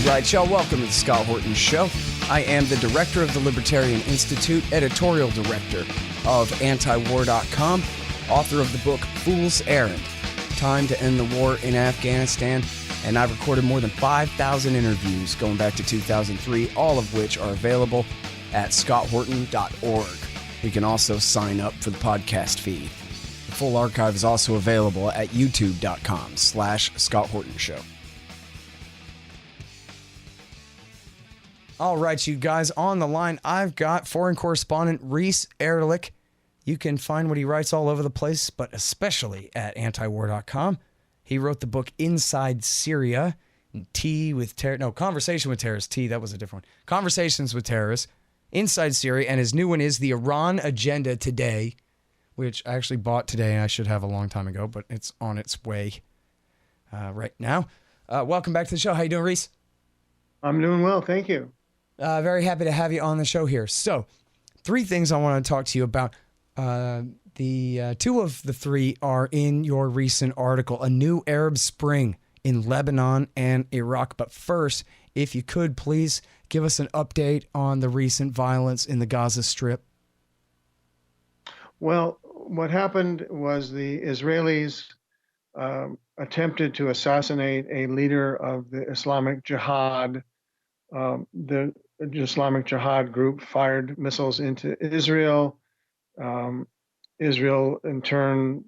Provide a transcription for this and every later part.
right, y'all, welcome to the Scott Horton Show. I am the director of the Libertarian Institute, editorial director of antiwar.com, author of the book Fool's Errand, Time to End the War in Afghanistan, and I've recorded more than 5,000 interviews going back to 2003, all of which are available at scotthorton.org. You can also sign up for the podcast feed. The full archive is also available at youtube.com/Scott Horton Show. All right, you guys, on the line, I've got foreign correspondent Reese Erlich. You can find what he writes all over the place, but especially at antiwar.com. He wrote the book Inside Syria, Conversation with Terrorists. That was a different one. Conversations with Terrorists, Inside Syria, and his new one is The Iran Agenda Today, which I actually bought today, and I should have a long time ago, but it's on its way right now. Welcome back to the show. How you doing, Reese? I'm doing well, thank you. Very happy to have you on the show here. So, three things I want to talk to you about. The two of the three are in your recent article, A New Arab Spring in Lebanon and Iraq. But first, if you could, please give us an update on the recent violence in the Gaza Strip. Well, what happened was the Israelis attempted to assassinate a leader of the Islamic Jihad. The Islamic Jihad group fired missiles into Israel. Israel, in turn,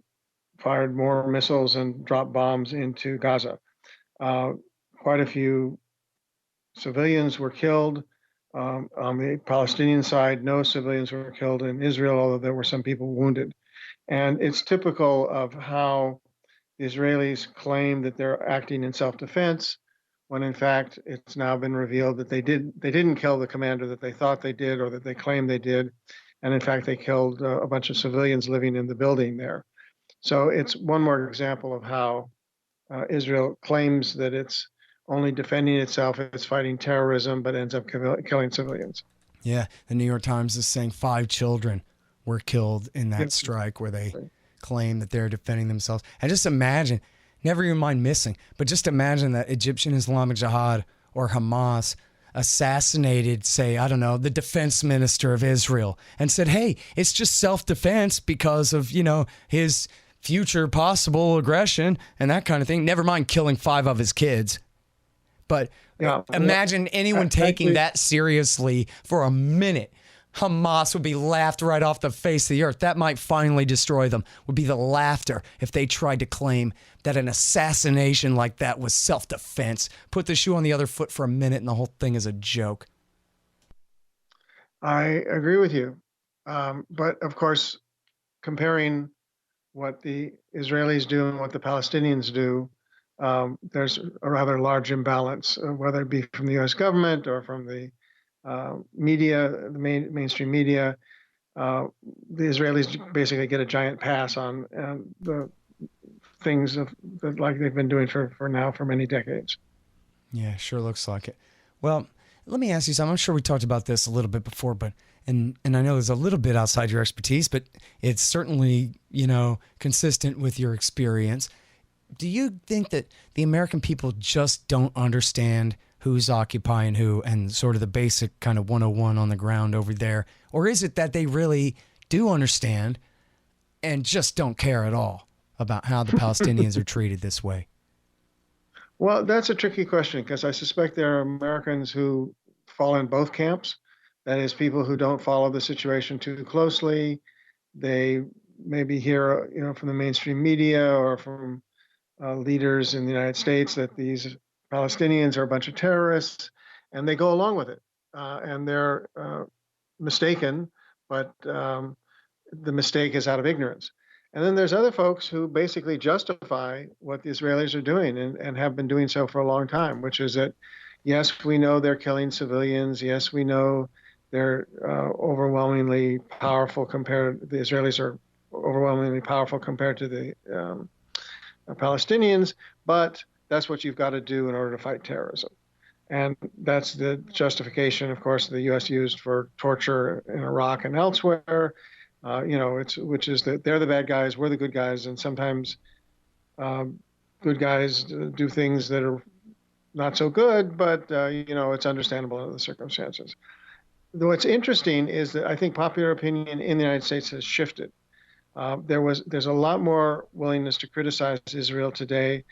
fired more missiles and dropped bombs into Gaza. Quite a few civilians were killed. On the Palestinian side, no civilians were killed in Israel, although there were some people wounded. And it's typical of how the Israelis claim that they're acting in self-defense, when in fact it's now been revealed that they didn't kill the commander that they thought they did or that they claimed they did. And in fact, they killed a bunch of civilians living in the building there. So it's one more example of how Israel claims that it's only defending itself, it's fighting terrorism, but ends up killing civilians. Yeah, the New York Times is saying 5 children were killed in that strike where they claim that they're defending themselves. And just imagine, never even mind missing, but just imagine that Egyptian Islamic Jihad or Hamas assassinated, say, I don't know, the defense minister of Israel and said, hey, it's just self-defense because of, his future possible aggression and that kind of thing. Never mind killing 5 of his kids. But imagine anyone taking that seriously for a minute. Hamas would be laughed right off the face of the earth. That might finally destroy them, would be the laughter if they tried to claim that an assassination like that was self-defense. Put the shoe on the other foot for a minute and the whole thing is a joke. I agree with you. But of course, comparing what the Israelis do and what the Palestinians do, there's a rather large imbalance, whether it be from the U.S. government or from the media, the mainstream media. The Israelis basically get a giant pass on the things that like they've been doing for many decades. Yeah, sure looks like it. Well, let me ask you something. I'm sure we talked about this a little bit before, but and I know it's a little bit outside your expertise, but it's certainly, consistent with your experience. Do you think that the American people just don't understand who's occupying who and sort of the basic kind of 101 on the ground over there? Or is it that they really do understand and just don't care at all about how the Palestinians are treated this way? Well, that's a tricky question because I suspect there are Americans who fall in both camps. That is, people who don't follow the situation too closely. They maybe hear, from the mainstream media or from leaders in the United States that these Palestinians are a bunch of terrorists, and they go along with it. And they're mistaken, but the mistake is out of ignorance. And then there's other folks who basically justify what the Israelis are doing and have been doing so for a long time, which is that, yes, we know they're killing civilians. Yes, we know they're overwhelmingly powerful the Israelis are overwhelmingly powerful compared to the Palestinians, but that's what you've got to do in order to fight terrorism. And that's the justification, of course, the U.S. used for torture in Iraq and elsewhere. Which is that they're the bad guys, we're the good guys, and sometimes good guys do things that are not so good, but it's understandable under the circumstances. What's interesting is that I think popular opinion in the United States has shifted. There's a lot more willingness to criticize Israel today.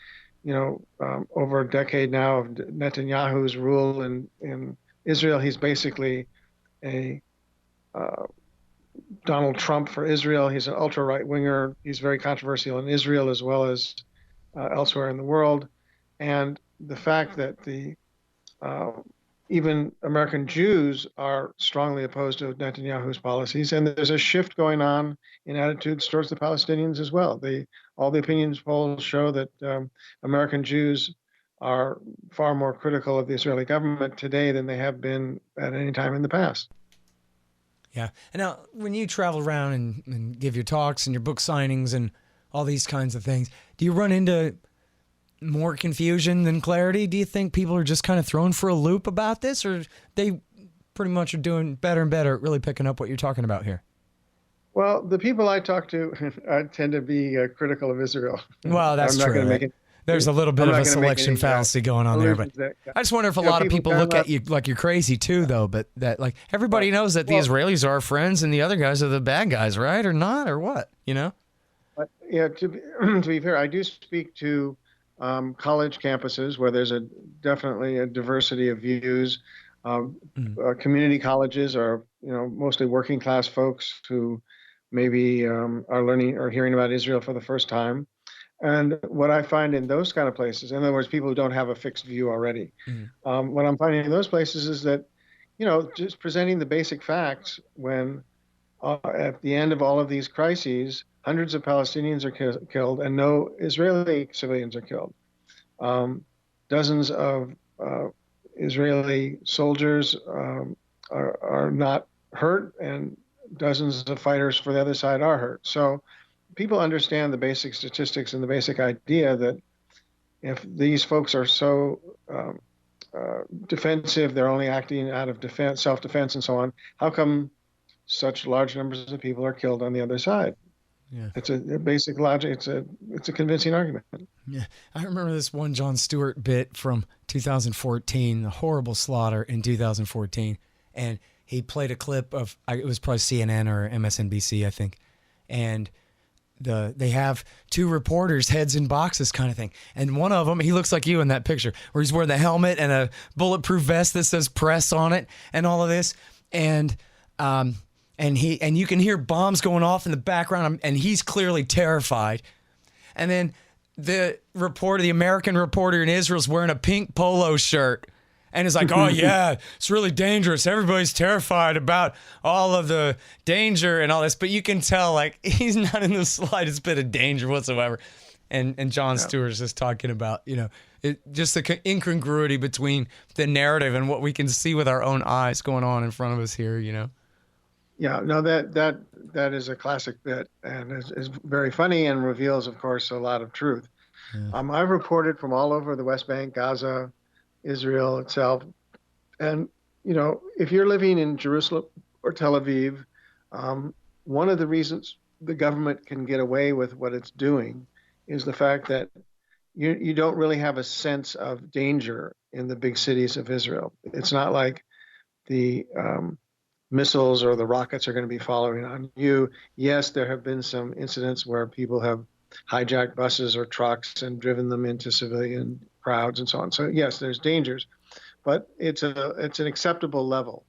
Over a decade now of Netanyahu's rule in Israel, he's basically a Donald Trump for Israel. He's an ultra right winger. He's very controversial in Israel as well as elsewhere in the world. And the fact that uh, even American Jews are strongly opposed to Netanyahu's policies, and there's a shift going on in attitudes towards the Palestinians as well. All the opinions polls show that American Jews are far more critical of the Israeli government today than they have been at any time in the past. Yeah. And now, when you travel around and give your talks and your book signings and all these kinds of things, do you run into more confusion than clarity? Do you think people are just kind of thrown for a loop about this, or they pretty much are doing better and better at really picking up what you're talking about here? Well, the people I talk to tend to be critical of Israel. Well, that's I'm not true. going to make it. There's a little bit I'm of not a gonna make selection any fallacy going on there, but allusions I just wonder if a lot of people look at you like you're crazy too, though. But that, like, everybody knows that the Israelis are our friends and the other guys are the bad guys, right? Or not, or what? But, yeah, to be fair, I do speak to college campuses where there's definitely a diversity of views. Community colleges are, mostly working class folks who maybe are learning or hearing about Israel for the first time. And what I find in those kind of places, in other words, people who don't have a fixed view already, what I'm finding in those places is that, just presenting the basic facts when at the end of all of these crises, hundreds of Palestinians are killed and no Israeli civilians are killed. Dozens of Israeli soldiers are not hurt, and dozens of fighters for the other side are hurt. So people understand the basic statistics and the basic idea that if these folks are so defensive, they're only acting out of defense, self-defense, and so on. How come such large numbers of people are killed on the other side? Yeah. It's a basic logic. It's a convincing argument. Yeah. I remember this one Jon Stewart bit from 2014, the horrible slaughter in 2014. And he played a clip of, it was probably CNN or MSNBC, I think. And they have two reporters, heads in boxes kind of thing. And one of them, he looks like you in that picture, where he's wearing the helmet and a bulletproof vest that says press on it and all of this. And you can hear bombs going off in the background, and he's clearly terrified. And then the American reporter in Israel is wearing a pink polo shirt and is like, oh yeah, it's really dangerous. Everybody's terrified about all of the danger and all this, but you can tell like he's not in the slightest bit of danger whatsoever. And Jon Stewart is just talking about, just the incongruity between the narrative and what we can see with our own eyes going on in front of us here, Yeah, no, that is a classic bit, and is very funny and reveals, of course, a lot of truth. Yeah. I've reported from all over the West Bank, Gaza, Israel itself, and if you're living in Jerusalem or Tel Aviv, one of the reasons the government can get away with what it's doing is the fact that you don't really have a sense of danger in the big cities of Israel. It's not like the missiles or the rockets are going to be following on you. Yes, there have been some incidents where people have hijacked buses or trucks and driven them into civilian crowds and so on. So yes, there's dangers, but it's an acceptable level.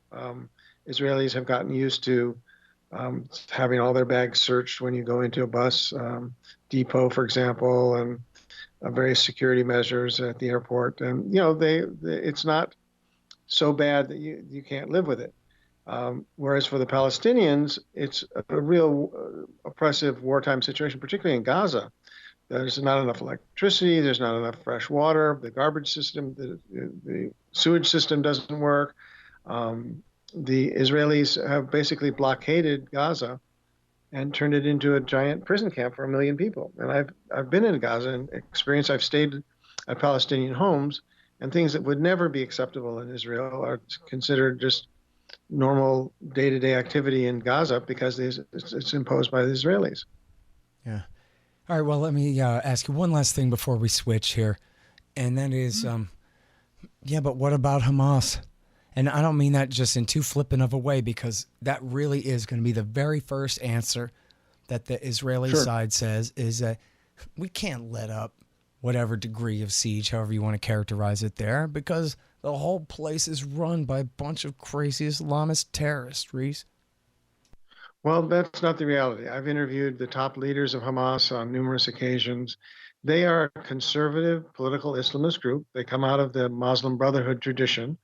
Israelis have gotten used to having all their bags searched when you go into a bus depot, for example, and various security measures at the airport. And it's not so bad that you can't live with it. Whereas for the Palestinians, it's a real oppressive wartime situation, particularly in Gaza. There's not enough electricity. There's not enough fresh water. The garbage system, the sewage system doesn't work. The Israelis have basically blockaded Gaza and turned it into a giant prison camp for 1 million people. And I've been in Gaza and experienced. I've stayed at Palestinian homes, and things that would never be acceptable in Israel are considered just normal day-to-day activity in Gaza because it's imposed by the Israelis. Yeah. All right. Well, let me ask you one last thing before we switch here, and that is, Yeah, but what about Hamas? And I don't mean that just in too flippant of a way, because that really is going to be the very first answer that the Israeli Sure. side says, is that we can't let up whatever degree of siege, however you want to characterize it there, because the whole place is run by a bunch of crazy Islamist terrorists, Reese. Well, that's not the reality. I've interviewed the top leaders of Hamas on numerous occasions. They are a conservative political Islamist group. They come out of the Muslim Brotherhood tradition,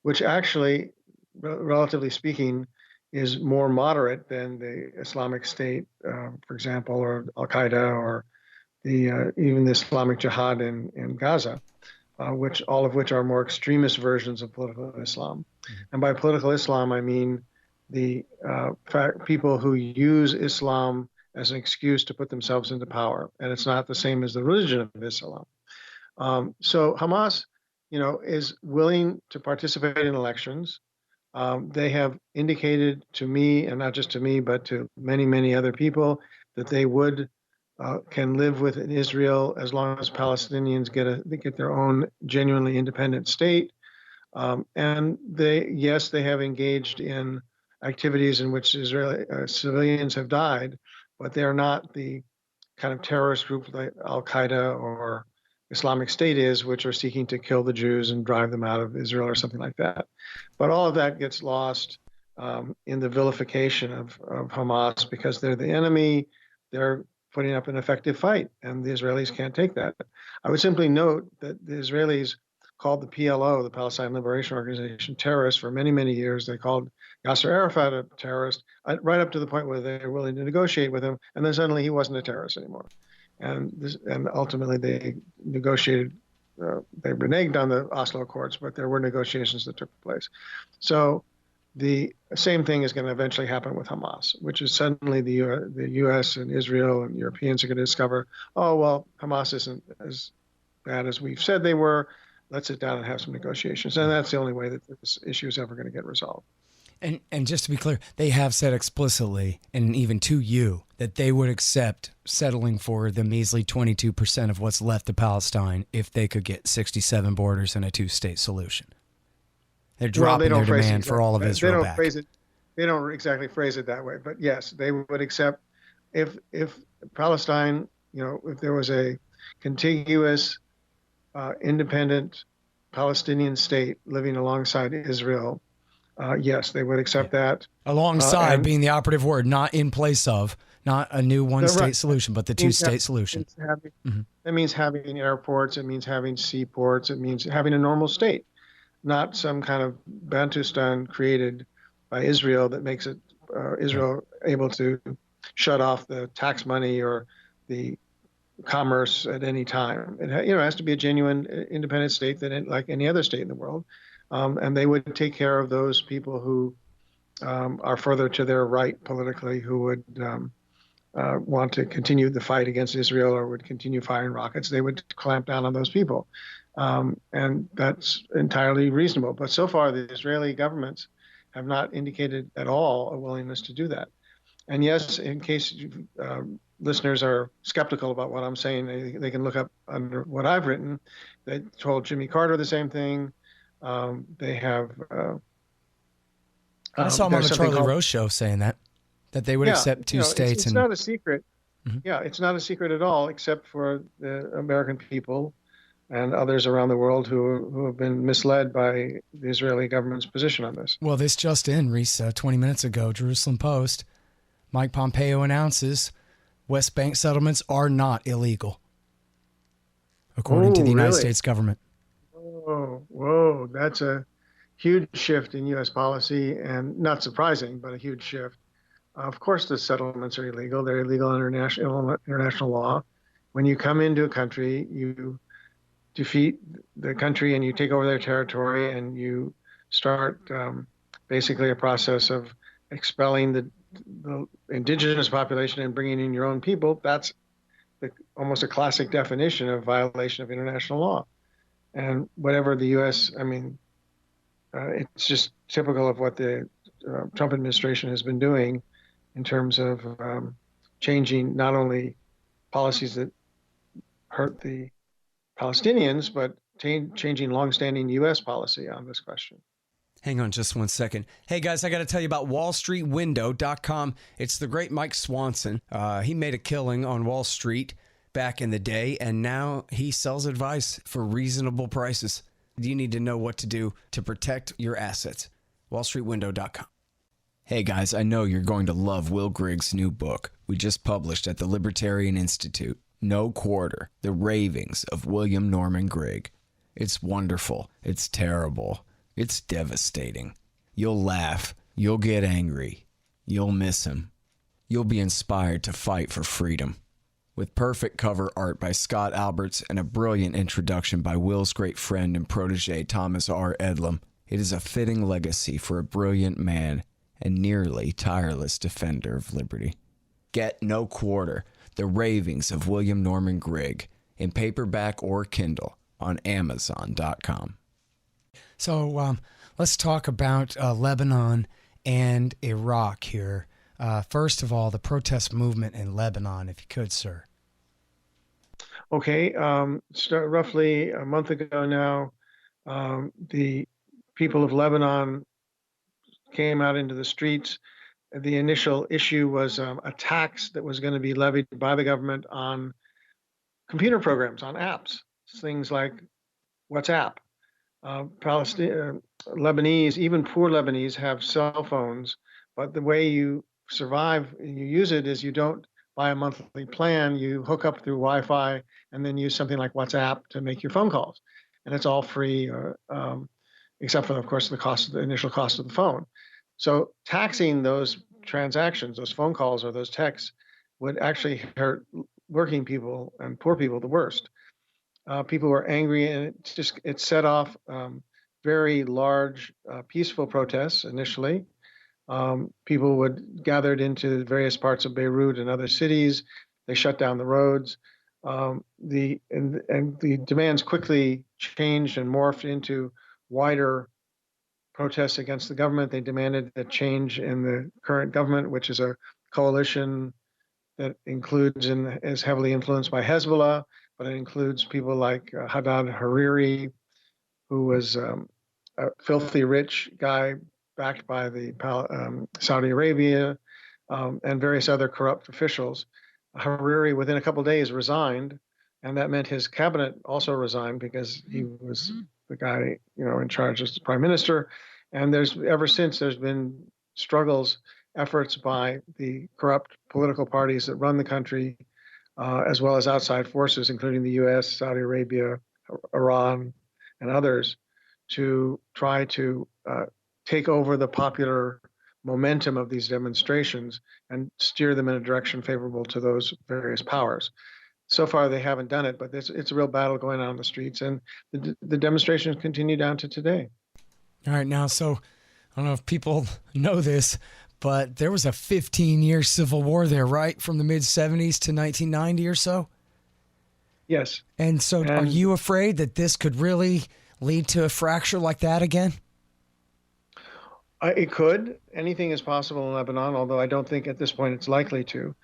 which actually, relatively speaking, is more moderate than the Islamic State, for example, or Al Qaeda, or even the Islamic Jihad in Gaza, which all of which are more extremist versions of political Islam. Mm-hmm. And by political Islam, I mean the people who use Islam as an excuse to put themselves into power, and it's not the same as the religion of Islam. So Hamas, is willing to participate in elections. They have indicated to me, and not just to me, but to many, many other people, that they would can live with Israel as long as Palestinians get their own genuinely independent state. And they have engaged in activities in which Israeli civilians have died, but they are not the kind of terrorist group like Al Qaeda or Islamic State is, which are seeking to kill the Jews and drive them out of Israel or something like that. But all of that gets lost in the vilification of Hamas, because they're the enemy. They're putting up an effective fight, and the Israelis can't take that. I would simply note that the Israelis called the PLO, the Palestine Liberation Organization, terrorists for many, many years. They called Yasser Arafat a terrorist, right up to the point where they were willing to negotiate with him, and then suddenly he wasn't a terrorist anymore. And ultimately they negotiated. They reneged on the Oslo Accords, but there were negotiations that took place. So the same thing is going to eventually happen with Hamas, which is suddenly the U.S. and Israel and Europeans are going to discover, oh, well, Hamas isn't as bad as we've said they were. Let's sit down and have some negotiations. And that's the only way that this issue is ever going to get resolved. And just to be clear, they have said explicitly, and even to you, that they would accept settling for the measly 22% of what's left of Palestine if they could get 67 borders and a two-state solution. They're dropping their demand for all of Israel back. They don't exactly phrase it that way, but yes, they would accept if Palestine, if there was a contiguous, independent Palestinian state living alongside Israel. Yes, they would accept that. Alongside being the operative word, not in place of, not a new one-state solution, but the two-state solution. That means having airports. It means having seaports. It means having a normal state, not some kind of Bantustan created by Israel that makes it Israel able to shut off the tax money or the commerce at any time. It has to be a genuine independent state that, like any other state in the world. And they would take care of those people who are further to their right politically, who would want to continue the fight against Israel or would continue firing rockets. They would clamp down on those people. And that's entirely reasonable. But so far, the Israeli governments have not indicated at all a willingness to do that. And yes, in case listeners are skeptical about what I'm saying, they can look up under what I've written. They told Jimmy Carter the same thing. They have. I saw him on the Charlie Rose show saying that they would accept two states. It's not a secret. Mm-hmm. Yeah, it's not a secret at all, except for the American people and others around the world who have been misled by the Israeli government's position on this. Well, this just in, Reese, 20 minutes ago, Jerusalem Post, Mike Pompeo announces West Bank settlements are not illegal, according to the United States government. Whoa, that's a huge shift in U.S. policy, and not surprising, but a huge shift. Of course, the settlements are illegal. They're illegal under international law. When you come into a country, you defeat the country and you take over their territory, and you start basically a process of expelling the indigenous population and bringing in your own people. That's almost a classic definition of violation of international law. And whatever the U.S., it's just typical of what the Trump administration has been doing in terms of changing not only policies that hurt the Palestinians, but changing longstanding U.S. policy on this question. Hang on just one second. Hey guys, I got to tell you about wallstreetwindow.com. It's the great Mike Swanson. He made a killing on Wall Street back in the day, and now he sells advice for reasonable prices. You need to know what to do to protect your assets. wallstreetwindow.com. Hey guys, I know you're going to love Will Grigg's new book we just published at the Libertarian Institute, No Quarter, The Ravings of William Norman Grigg. It's wonderful. It's terrible. It's devastating. You'll laugh. You'll get angry. You'll miss him. You'll be inspired to fight for freedom. With perfect cover art by Scott Alberts and a brilliant introduction by Will's great friend and protege Thomas R. Edlum, it is a fitting legacy for a brilliant man and nearly tireless defender of liberty. Get No Quarter, The Ravings of William Norman Grigg, in paperback or Kindle on Amazon.com. So let's talk about Lebanon and Iraq here. First of all, the protest movement in Lebanon, if you could, sir. Okay, roughly a month ago now, the people of Lebanon came out into the streets. The initial issue was a tax that was going to be levied by the government on computer programs, on apps, things like WhatsApp. Lebanese, even poor Lebanese, have cell phones, but the way you survive, you use it, is you don't buy a monthly plan. You hook up through Wi-Fi and then use something like WhatsApp to make your phone calls, and it's all free, except for, of course, the initial cost of the phone. So taxing those transactions, those phone calls or those texts, would actually hurt working people and poor people the worst. People were angry, and it set off very large, peaceful protests initially. People would gathered into various parts of Beirut and other cities. They shut down the roads. The demands quickly changed and morphed into wider protests against the government. They demanded a change in the current government, which is a coalition that includes and is heavily influenced by Hezbollah, but it includes people like Haddad Hariri, who was a filthy rich guy backed by the Saudi Arabia and various other corrupt officials. Hariri, within a couple of days, resigned, and that meant his cabinet also resigned because he was the guy, in charge as the prime minister. And ever since there's been struggles, efforts by the corrupt political parties that run the country, as well as outside forces, including the U.S., Saudi Arabia, Iran, and others, to try to take over the popular momentum of these demonstrations and steer them in a direction favorable to those various powers. So far, they haven't done it, but it's a real battle going on in the streets, and the demonstrations continue down to today. All right, now, so I don't know if people know this, but there was a 15-year civil war there, right, from the mid-'70s to 1990 or so? Yes. And so are you afraid that this could really lead to a fracture like that again? It could. Anything is possible in Lebanon, although I don't think at this point it's likely to.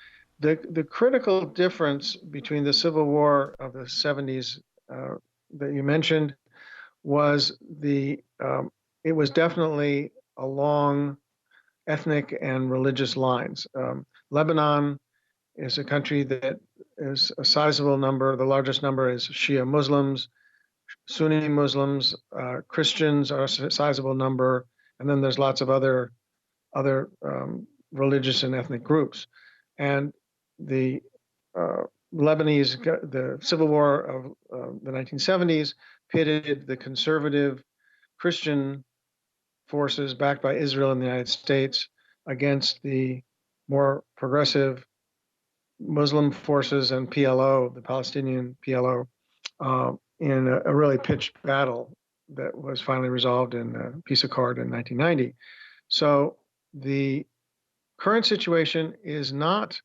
The critical difference between the civil war of the 70s that you mentioned was it was definitely along ethnic and religious lines. Lebanon is a country that is a sizable number. The largest number is Shia Muslims, Sunni Muslims, Christians are a sizable number, and then there's lots of other religious and ethnic groups. And the the civil war of the 1970s pitted the conservative Christian forces backed by Israel and the United States against the more progressive Muslim forces and PLO, the Palestinian PLO, in a really pitched battle that was finally resolved in a peace accord in 1990. So the current situation is not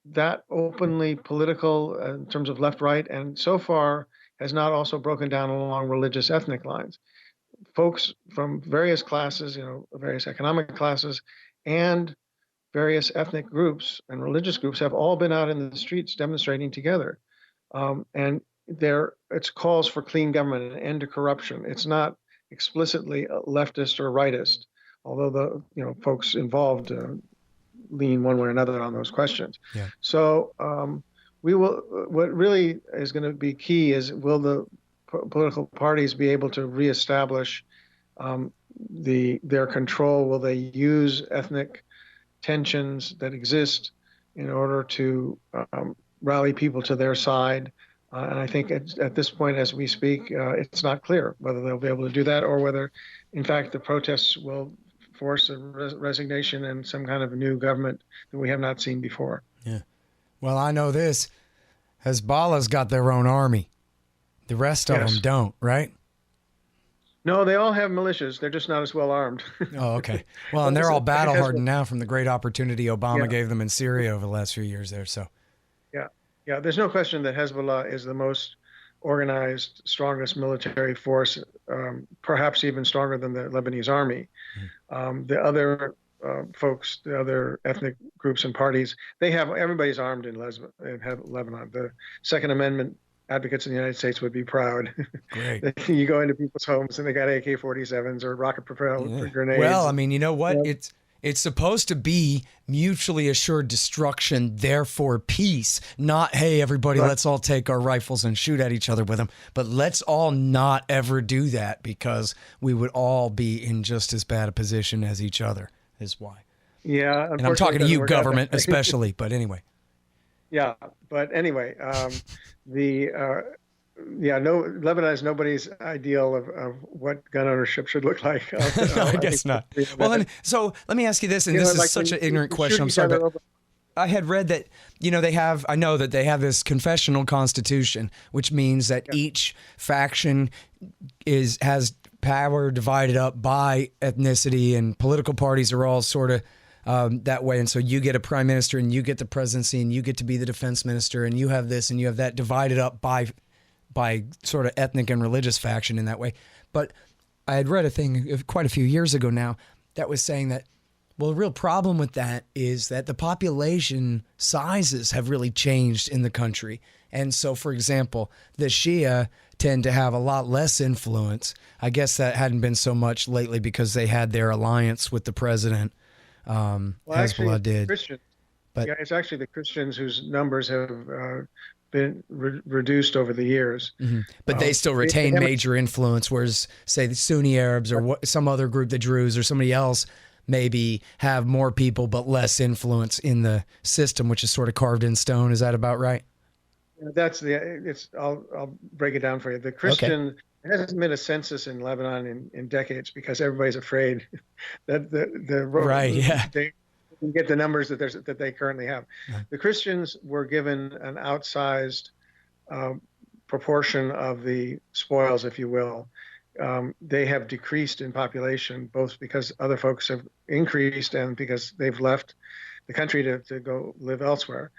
that openly political in terms of left-right, and so far has not also broken down along religious ethnic lines. Folks from various classes, various economic classes, and various ethnic groups and religious groups have all been out in the streets demonstrating together. And it's calls for clean government and an end to corruption. It's not explicitly leftist or rightist, although the folks involved lean one way or another on those questions. Yeah. So we will. What really is going to be key is, will the political parties be able to reestablish their control? Will they use ethnic tensions that exist in order to rally people to their side? And I think at this point, as we speak, it's not clear whether they'll be able to do that, or whether, in fact, the protests will force a resignation and some kind of a new government that we have not seen before. Yeah. Well, I know this. Hezbollah's got their own army. The rest of them don't, right? No, they all have militias. They're just not as well armed. Oh, okay. Well, and they're all battle hardened now from the great opportunity Obama gave them in Syria over the last few years there. So, yeah. There's no question that Hezbollah is the most organized, strongest military force, perhaps even stronger than the Lebanese army. The other folks, the other ethnic groups and parties, everybody's armed in Lebanon. The Second Amendment advocates in the United States would be proud. Great. You go into people's homes and they got AK-47s or rocket-propelled grenades. Well, I mean, you know what? Yeah. It's supposed to be mutually assured destruction, therefore peace. Not, hey, everybody, let's all take our rifles and shoot at each other with them. But let's all not ever do that, because we would all be in just as bad a position as each other, is why. Yeah. And I'm talking to you, government, especially, but anyway. Yeah, but anyway, Lebanon is nobody's ideal of what gun ownership should look like. No, I guess not. Well, so let me ask you this, and this is such an ignorant question. I'm sorry, but I had read that, I know that they have this confessional constitution, which means that each faction has power divided up by ethnicity, and political parties are all sort of that way. And so you get a prime minister, and you get the presidency, and you get to be the defense minister, and you have this and you have that, divided up by sort of ethnic and religious faction in that way. But I had read a thing quite a few years ago now that was saying that, well, the real problem with that is that the population sizes have really changed in the country. And so, for example, the Shia tend to have a lot less influence. I guess that hadn't been so much lately because they had their alliance with the president. Hezbollah did. But it's actually the Christians whose numbers have been reduced over the years. Mm-hmm. But they still retain major influence, whereas, say, the Sunni Arabs or some other group, the Druze or somebody else, maybe have more people but less influence in the system, which is sort of carved in stone. Is that about right? I'll break it down for you. The Christian, There hasn't been a census in Lebanon in decades because everybody's afraid that they can get the numbers that they currently have. Yeah. The Christians were given an outsized proportion of the spoils, if you will. They have decreased in population, both because other folks have increased and because they've left the country to go live elsewhere.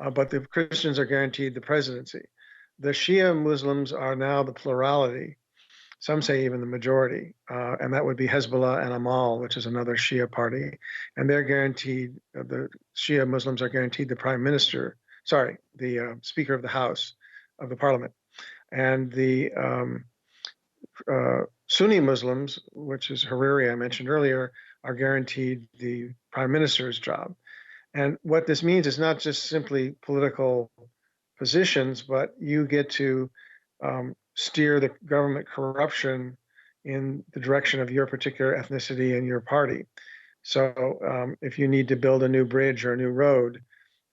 But the Christians are guaranteed the presidency. The Shia Muslims are now the plurality. Some say even the majority, and that would be Hezbollah and Amal, which is another Shia party. And they're guaranteed, the Shia Muslims are guaranteed the Speaker of the House of the Parliament. And the Sunni Muslims, which is Hariri, I mentioned earlier, are guaranteed the Prime Minister's job. And what this means is not just simply political positions, but you get to steer the government corruption in the direction of your particular ethnicity and your party. So if you need to build a new bridge or a new road,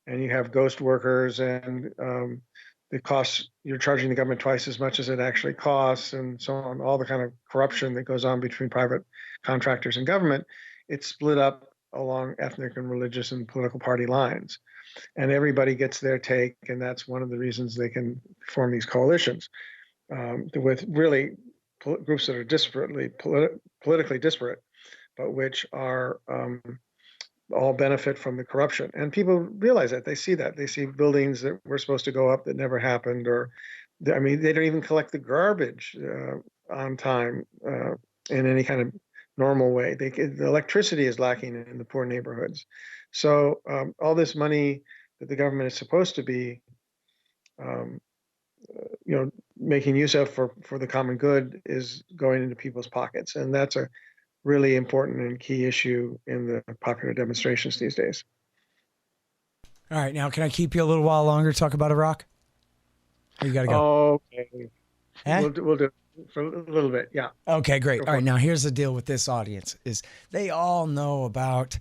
and you have ghost workers, and the costs, you're charging the government twice as much as it actually costs, and so on, all the kind of corruption that goes on between private contractors and government, it's split up along ethnic and religious and political party lines. And everybody gets their take, and that's one of the reasons they can form these coalitions with really groups that are politically disparate, but which are all benefit from the corruption. And people realize that. They see that. They see buildings that were supposed to go up that never happened, or, they don't even collect the garbage on time in any kind of normal way. The electricity is lacking in the poor neighborhoods. So all this money that the government is supposed to be making use of for the common good is going into people's pockets. And that's a really important and key issue in the popular demonstrations these days. All right, now can I keep you a little while longer to talk about Iraq? Or you got to go? Okay. Eh? We'll do it for a little bit. Yeah. Okay, great. Go All for right, it. now here's the deal with this audience is they all know about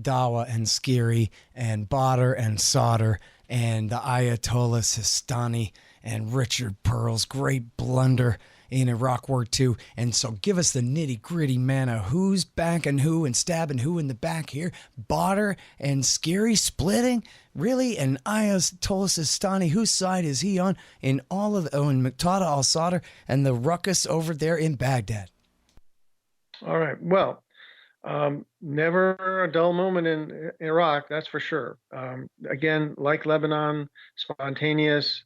Dawa and Skiri and Badr and Sadr and the Ayatollah Sistani and Richard Pearl's great blunder in Iraq War II. And so give us the nitty gritty, man, of who's backing who and stabbing who in the back here. Badr and Skiri splitting? Really? And Ayatollah Sistani, whose side is he on in all of and Muqtada al-Sadr and the ruckus over there in Baghdad? All right. Well, never a dull moment in Iraq, that's for sure. Again, like Lebanon, spontaneous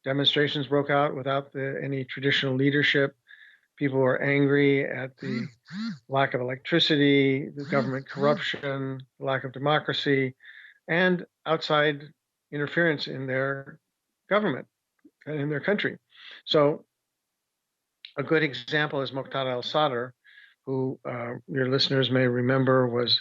demonstrations broke out without any traditional leadership. People were angry at the lack of electricity, the government corruption, the lack of democracy, and outside interference in their government and in their country. So a good example is Muqtada al-Sadr, who your listeners may remember was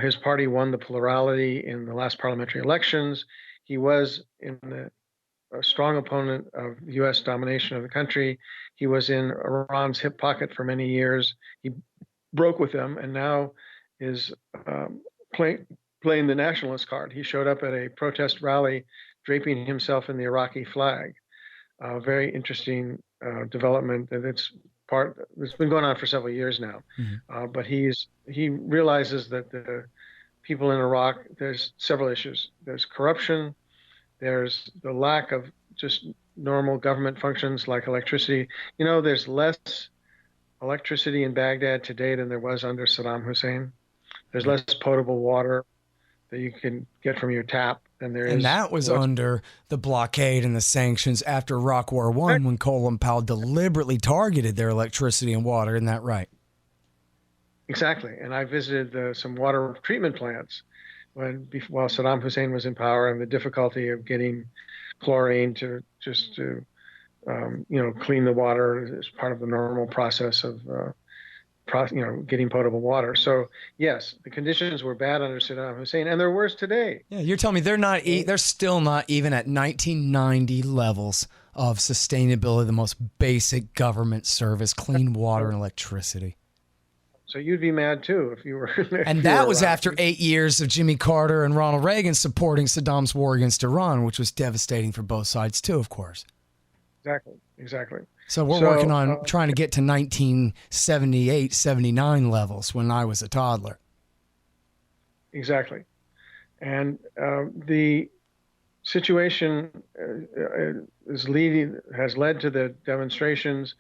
his party won the plurality in the last parliamentary elections. He was a strong opponent of U.S. domination of the country. He was in Iran's hip pocket for many years. He broke with them and now is playing the nationalist card. He showed up at a protest rally draping himself in the Iraqi flag. Very interesting development that it's been going on for several years now. Mm-hmm. But he realizes that the people in Iraq, there's several issues. There's corruption. There's the lack of just normal government functions like electricity. There's less electricity in Baghdad today than there was under Saddam Hussein. There's less potable water that you can get from your tap than there is. And that was under the blockade and the sanctions after Iraq War I, when Colin Powell deliberately targeted their electricity and water. Isn't that right? Exactly. And I visited some water treatment plants while Saddam Hussein was in power, and the difficulty of getting chlorine to clean the water is part of the normal process of getting potable water. So yes, the conditions were bad under Saddam Hussein, and they're worse today. Yeah, you're telling me they're still not even at 1990 levels of sustainability, the most basic government service, clean water and electricity. So you'd be mad too if you were. And that was after 8 years of Jimmy Carter and Ronald Reagan supporting Saddam's war against Iran, which was devastating for both sides too, of course. Exactly. So we're working on trying to get to 1978, 79 levels when I was a toddler. Exactly. And the situation has led to the demonstrations.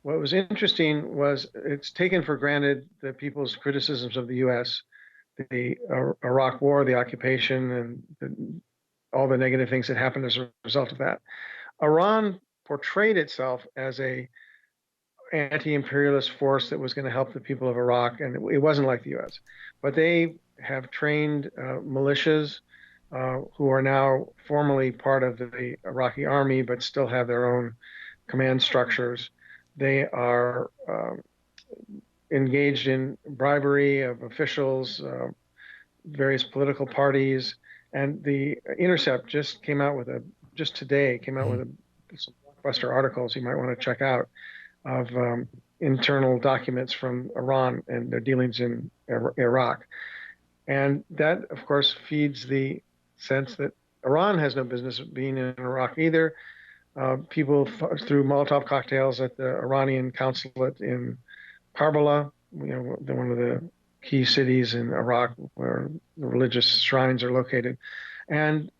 What was interesting was it's taken for granted that people's criticisms of the U.S., the Iraq War, the occupation, and all the negative things that happened as a result of that. Iran portrayed itself as a anti-imperialist force that was going to help the people of Iraq, and it wasn't like the U.S. But they have trained militias who are now formally part of the Iraqi army, but still have their own command structures. They are engaged in bribery of officials, various political parties, and the Intercept just today came out with some blockbuster articles you might want to check out of internal documents from Iran and their dealings in Iraq. And that, of course, feeds the sense that Iran has no business being in Iraq either. People threw Molotov cocktails at the Iranian consulate in Karbala, one of the key cities in Iraq where the religious shrines are located. And,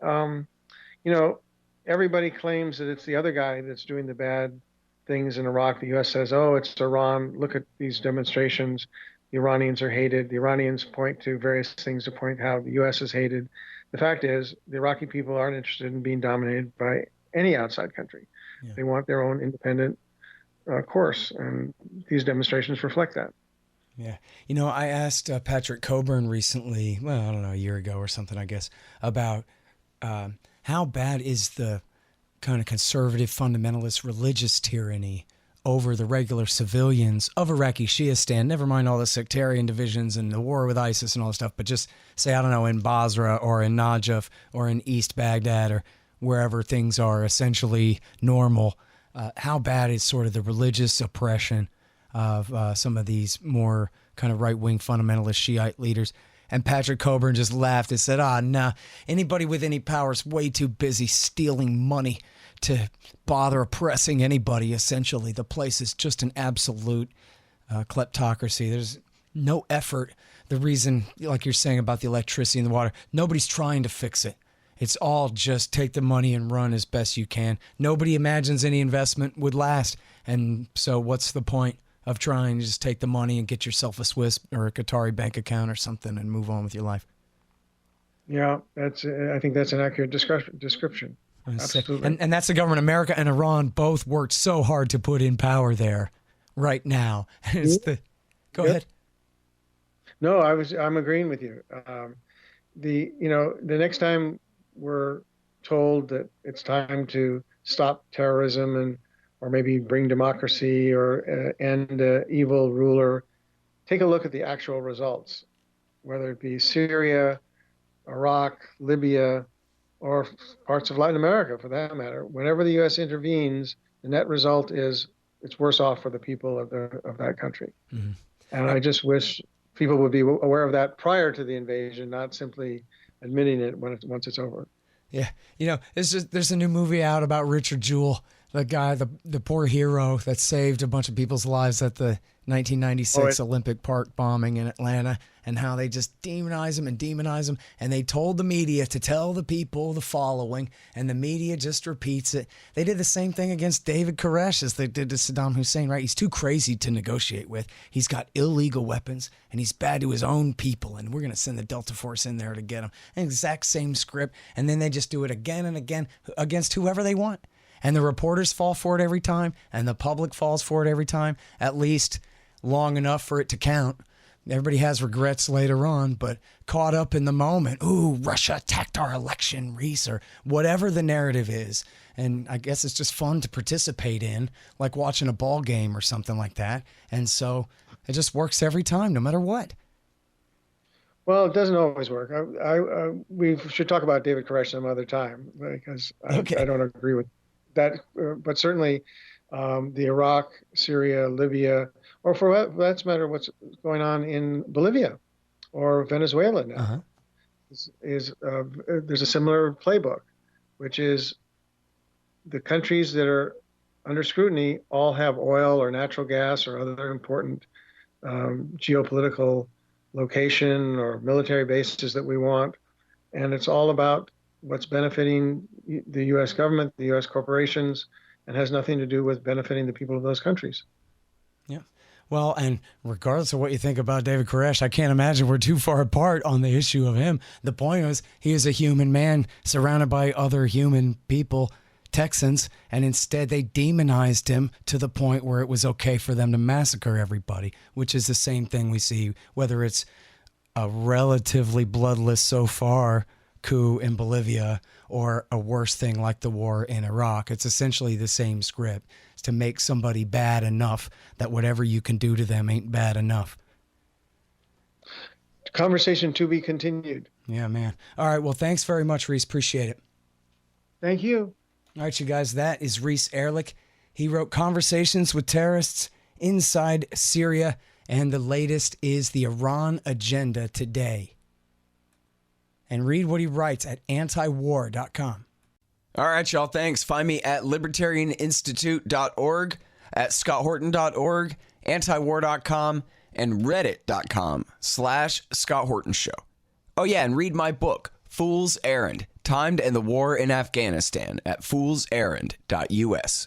everybody claims that it's the other guy that's doing the bad things in Iraq. The U.S. says, oh, it's Iran. Look at these demonstrations. The Iranians are hated. The Iranians point to various things to point how the U.S. is hated. The fact is, the Iraqi people aren't interested in being dominated by any outside country. Yeah. They want their own independent course, and these demonstrations reflect that. Yeah. I asked Patrick Coburn recently, a year ago or something, I guess, about how bad is the kind of conservative, fundamentalist, religious tyranny over the regular civilians of Iraqi Shiistan, never mind all the sectarian divisions and the war with ISIS and all this stuff, but just say, I don't know, in Basra or in Najaf or in East Baghdad or wherever things are essentially normal, how bad is sort of the religious oppression of some of these more kind of right-wing fundamentalist Shiite leaders? And Patrick Coburn just laughed and said, nah, anybody with any power is way too busy stealing money to bother oppressing anybody, essentially. The place is just an absolute kleptocracy. There's no effort. The reason, like you're saying about the electricity and the water, nobody's trying to fix it. It's all just take the money and run as best you can. Nobody imagines any investment would last. And so what's the point of trying to just take the money and get yourself a Swiss or a Qatari bank account or something and move on with your life? Yeah, I think that's an accurate description. Absolutely. And that's the government. America and Iran both worked so hard to put in power there right now. Go ahead. No, I'm agreeing with you. The next time we're told that it's time to stop terrorism or maybe bring democracy or end evil ruler, take a look at the actual results, whether it be Syria, Iraq, Libya, or parts of Latin America, for that matter. Whenever the U.S. intervenes, the net result is it's worse off for the people of that country. Mm-hmm. And I just wish people would be aware of that prior to the invasion, not simply admitting it once it's over. Yeah, there's a new movie out about Richard Jewell, the guy, the poor hero that saved a bunch of people's lives at the 1996 Olympic Park bombing in Atlanta, and how they just demonize him. And they told the media to tell the people the following, and the media just repeats it. They did the same thing against David Koresh as they did to Saddam Hussein, right? He's too crazy to negotiate with. He's got illegal weapons, and he's bad to his own people, and we're going to send the Delta Force in there to get him. An exact same script, and then they just do it again and again against whoever they want. And the reporters fall for it every time, and the public falls for it every time, at least long enough for it to count. Everybody has regrets later on, but caught up in the moment, ooh, Russia attacked our election, Reese, or whatever the narrative is. And I guess it's just fun to participate in, like watching a ball game or something like that. And so it just works every time, no matter what. Well, it doesn't always work. We should talk about David Koresh some other time, because I don't agree with that. But certainly the Iraq, Syria, Libya, or for that matter, what's going on in Bolivia or Venezuela now, there's a similar playbook, which is the countries that are under scrutiny all have oil or natural gas or other important geopolitical location or military bases that we want. And it's all about what's benefiting the U.S. government, the U.S. corporations, and has nothing to do with benefiting the people of those countries. Yeah. Well, and regardless of what you think about David Koresh, I can't imagine we're too far apart on the issue of him. The point was he is a human man surrounded by other human people, Texans, and instead they demonized him to the point where it was okay for them to massacre everybody, which is the same thing we see, whether it's a relatively bloodless so far coup in Bolivia or a worse thing like the war in Iraq. It's essentially the same script. It's to make somebody bad enough that whatever you can do to them ain't bad enough. Conversation to be continued. Yeah, man. All right. Well, thanks very much, Reese. Appreciate it. Thank you. All right, you guys. That is Reese Erlich. He wrote Conversations with Terrorists Inside Syria, and the latest is The Iran Agenda Today. And read what he writes at antiwar.com. All right, y'all. Thanks. Find me at libertarianinstitute.org, at scotthorton.org, antiwar.com, and reddit.com/Scott Horton Show. Oh, yeah, and read my book, Fool's Errand, Time to End the War in Afghanistan, at foolserrand.us.